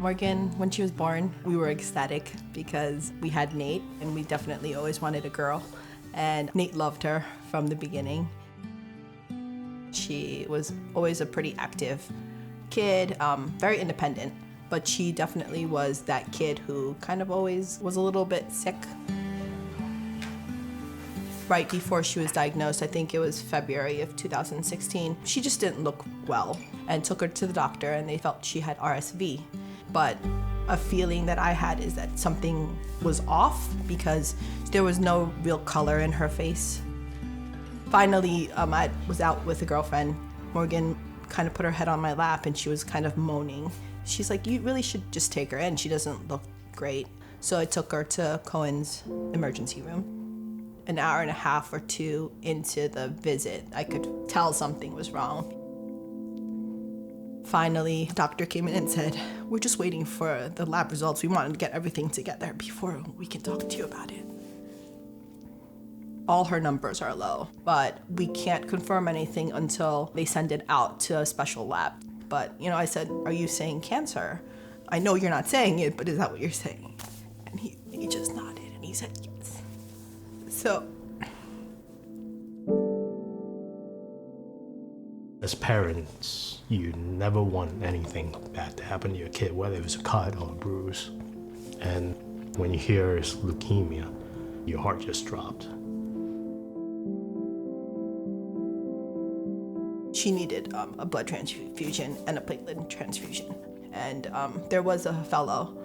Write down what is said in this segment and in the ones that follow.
Morgan, when she was born, we were ecstatic because we had Nate, and we definitely always wanted a girl. And Nate loved her from the beginning. She was always a pretty active kid, very independent, but she definitely was that kid who kind of always was a little bit sick. Right before she was diagnosed, I think it was February of 2016, she just didn't look well and took her to the doctor and they felt she had RSV. But a feeling that I had is that something was off because there was no real color in her face. Finally, I was out with a girlfriend. Morgan kind of put her head on my lap and she was kind of moaning. She's like, you really should just take her in. She doesn't look great. So I took her to Cohen's emergency room. An hour and a half or two into the visit, I could tell something was wrong. Finally, the doctor came in and said, we're just waiting for the lab results. We wanted to get everything together before we can talk to you about it. All her numbers are low, but we can't confirm anything until they send it out to a special lab. But, I said, are you saying cancer? I know you're not saying it, but is that what you're saying? And he just nodded and he said yes. So, as parents, you never want anything bad to happen to your kid, whether it was a cut or a bruise. And when you hear it's leukemia, your heart just dropped. She needed a blood transfusion and a platelet transfusion. And there was a fellow,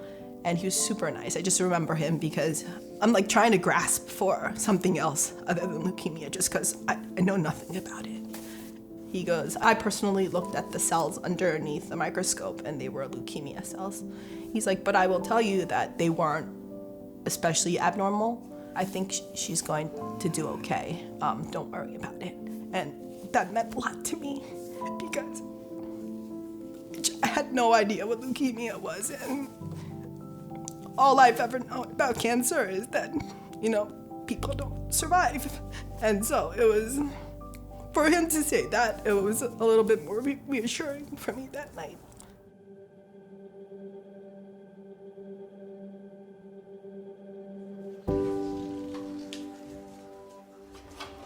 and he was super nice. I just remember him because I'm like trying to grasp for something else other than leukemia just because I know nothing about it. He goes, I personally looked at the cells underneath the microscope and they were leukemia cells. He's like, but I will tell you that they weren't especially abnormal. I think she's going to do okay. Don't worry about it. And that meant a lot to me because I had no idea what leukemia was. And all I've ever known about cancer is that, people don't survive. And so it was, for him to say that, it was a little bit more reassuring for me that night.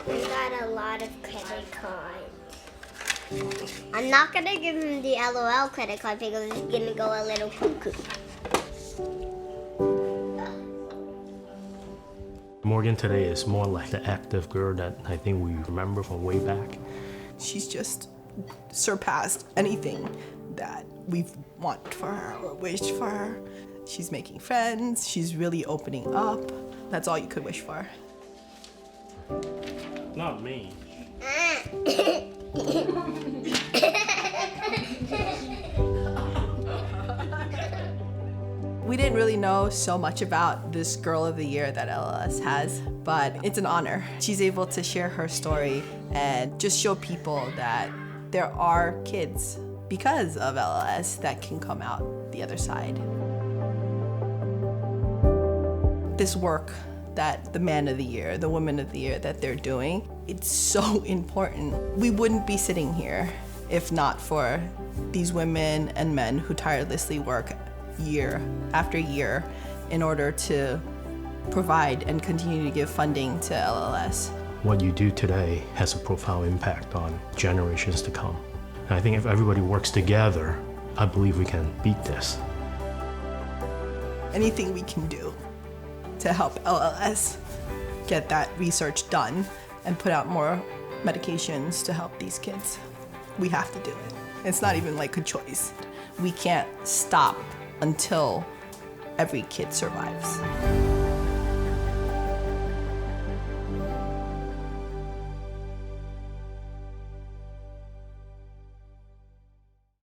We got a lot of credit cards. I'm not gonna give him the LOL credit card because it's gonna go a little cuckoo. Morgan today is more like the active girl that I think we remember from way back. She's just surpassed anything that we've wanted for her or wished for her. She's making friends, she's really opening up. That's all you could wish for. Not me. We didn't really know so much about this Girl of the Year that LLS has, but it's an honor. She's able to share her story and just show people that there are kids because of LLS that can come out the other side. This work that the Man of the Year, the Woman of the Year that they're doing, it's so important. We wouldn't be sitting here if not for these women and men who tirelessly work year after year in order to provide and continue to give funding to LLS. What you do today has a profound impact on generations to come. And I think if everybody works together, I believe we can beat this. Anything we can do to help LLS get that research done and put out more medications to help these kids, we have to do it. It's not even like a choice. We can't stop until every kid survives.